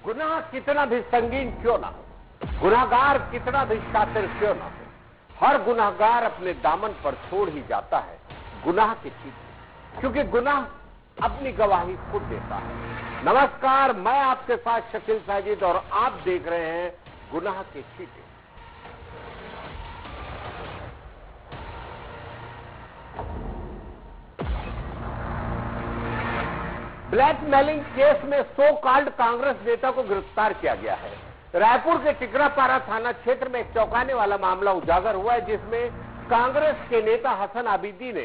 गुनाह कितना भी संगीन क्यों ना हो, गुनाहगार कितना भी शातिर क्यों ना हो, हर गुनाहगार अपने दामन पर छोड़ ही जाता है गुनाह के चीते, क्योंकि गुनाह अपनी गवाही खुद देता है। नमस्कार, मैं आपके साथ शकील साजिद और आप देख रहे हैं गुनाह के चीते। ब्लैकमेलिंग केस में सो कॉल्ड कांग्रेस नेता को गिरफ्तार किया गया है। रायपुर के टिकरापारा थाना क्षेत्र में एक चौंकाने वाला मामला उजागर हुआ है, जिसमें कांग्रेस के नेता हसन आबिदी ने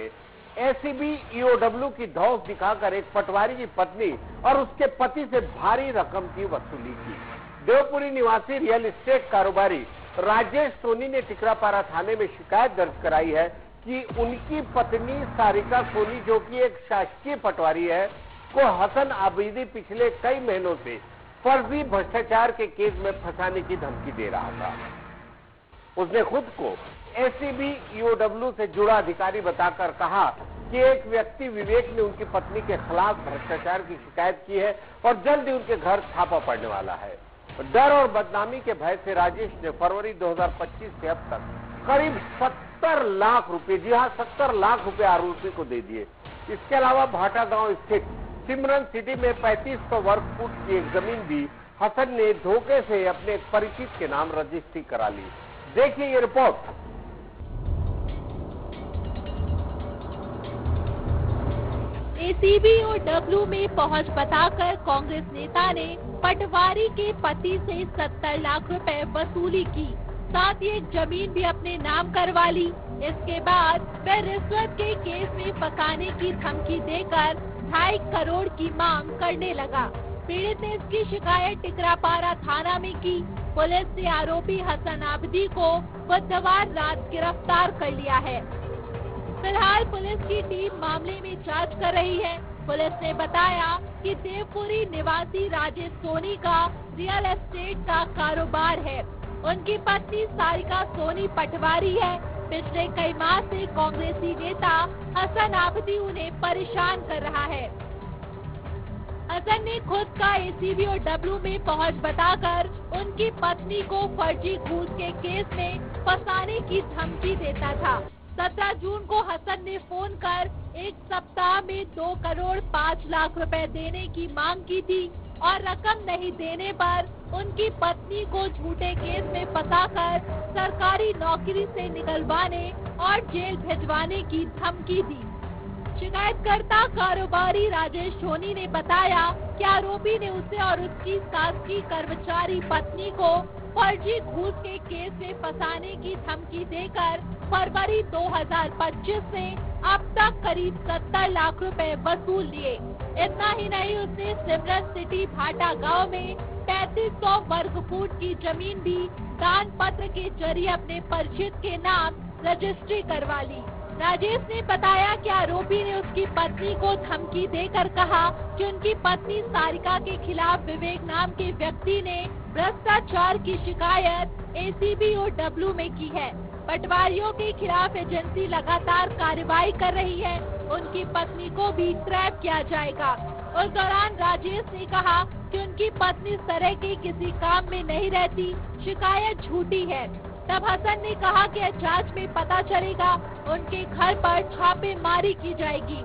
एसीबी ईओडब्ल्यू की धौंस दिखाकर एक पटवारी की पत्नी और उसके पति से भारी रकम की वसूली की। देवपुरी निवासी रियल एस्टेट कारोबारी राजेश सोनी ने टिकरापारा थाने में शिकायत दर्ज कराई है कि उनकी पत्नी सारिका सोनी, जो कि एक शासकीय पटवारी है, को हसन आबिदी पिछले कई महीनों से फर्जी भ्रष्टाचार के केस में फंसाने की धमकी दे रहा था। उसने खुद को एसीबी ईओडब्ल्यू से जुड़ा अधिकारी बताकर कहा कि एक व्यक्ति विवेक ने उनकी पत्नी के खिलाफ भ्रष्टाचार की शिकायत की है और जल्द ही उनके घर छापा पड़ने वाला है। डर और बदनामी के भय से राजेश ने फरवरी 2025 से अब तक करीब 70 लाख रुपए, जी हां 70 लाख रुपए आरोपी को दे दिए। इसके अलावा भाटा गांव स्थित सिमरन सिटी में 3500 वर्ग फुट की एक जमीन भी हसन ने धोखे से अपने एक परिचित के नाम रजिस्ट्री करा ली। देखिए ये रिपोर्ट। एसीबीओडब्ल्यू में पहुंच बताकर कांग्रेस नेता ने पटवारी के पति से 70 लाख रुपए वसूली की, साथ ही एक जमीन भी अपने नाम करवा ली। इसके बाद वह रिश्वत के केस में फंसाने की धमकी देकर 2.5 करोड़ की मांग करने लगा। पीड़ित ने इसकी शिकायत टिकरापारा थाना में की। पुलिस ने आरोपी हसन आबिदी को बुधवार रात गिरफ्तार कर लिया है। फिलहाल पुलिस की टीम मामले में जांच कर रही है। पुलिस ने बताया कि देवपुरी निवासी राजेश सोनी का रियल एस्टेट का कारोबार है। उनकी पत्नी सारिका सोनी पटवारी है। पिछले कई माह से कांग्रेसी नेता हसन आबिदी उन्हें परेशान कर रहा है। हसन ने खुद का एसीबीओडब्ल्यू में पहुंच बताकर उनकी पत्नी को फर्जी घूस के केस में फंसाने की धमकी देता था। 17 जून को हसन ने फोन कर एक सप्ताह में 2 करोड़ 5 लाख रुपए देने की मांग की थी और रकम नहीं देने पर उनकी पत्नी को झूठे केस में फंसाकर सरकारी नौकरी से निकलवाने और जेल भिजवाने की धमकी दी। शिकायतकर्ता कारोबारी राजेश सोनी ने बताया कि आरोपी ने उसे और उसकी शासकीय कर्मचारी पत्नी को फर्जी घूस के केस में फंसाने की धमकी देकर फरवरी 2025 से अब तक करीब 70 लाख रुपए वसूल लिए। इतना ही नहीं, उसने सिमरन सिटी भाटा गांव में 3500 वर्ग फुट की जमीन भी दान पत्र के जरिए अपने परिचित के नाम रजिस्ट्री करवा ली। राजेश ने बताया कि आरोपी ने उसकी पत्नी को धमकी देकर कहा कि उनकी पत्नी सारिका के खिलाफ विवेक नाम के व्यक्ति ने भ्रष्टाचार की शिकायत एसीबीओडब्ल्यू में की है। पटवारियों के खिलाफ एजेंसी लगातार कार्रवाई कर रही है। उनकी पत्नी को भी ट्रैप किया जाएगा। उस दौरान राजेश ने कहा कि उनकी पत्नी इस तरह के किसी काम में नहीं रहती, शिकायत झूठी है। तब हसन ने कहा कि जांच में पता चलेगा, उनके घर पर छापेमारी की जाएगी।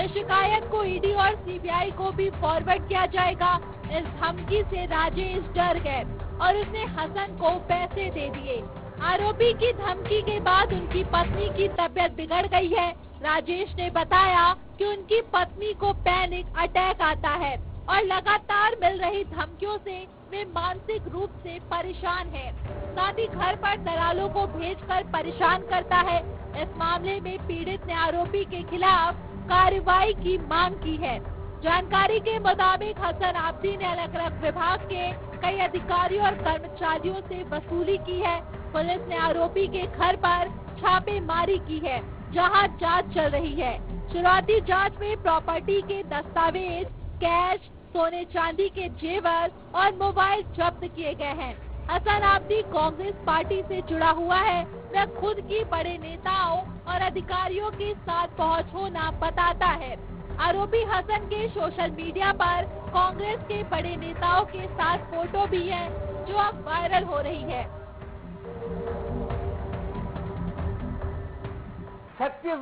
इस शिकायत को ईडी और सीबीआई को भी फॉरवर्ड किया जाएगा। इस धमकी से राजेश डर गए और उसने हसन को पैसे दे दिए। आरोपी की धमकी के बाद उनकी पत्नी की तबीयत बिगड़ गई है। राजेश ने बताया कि उनकी पत्नी को पैनिक अटैक आता है और लगातार मिल रही धमकियों से वे मानसिक रूप से परेशान है। साथ ही घर पर दलालों को भेजकर परेशान करता है। इस मामले में पीड़ित ने आरोपी के खिलाफ कार्रवाई की मांग की है। जानकारी के मुताबिक हसन आबिदी ने अलग अलग विभाग के कई अधिकारियों और कर्मचारियों से वसूली की है। पुलिस ने आरोपी के घर पर छापेमारी की है, जहां जांच चल रही है। शुरुआती जांच में प्रॉपर्टी के दस्तावेज, कैश, सोने चांदी के जेवर और मोबाइल जब्त किए गए हैं। हसन आबिदी कांग्रेस पार्टी से जुड़ा हुआ है। वह खुद की बड़े नेताओं और अधिकारियों के साथ पहुंच होना बताता है। आरोपी हसन के सोशल मीडिया पर कांग्रेस के बड़े नेताओं के साथ फोटो भी है, जो अब वायरल हो रही है। छत्तीसगढ़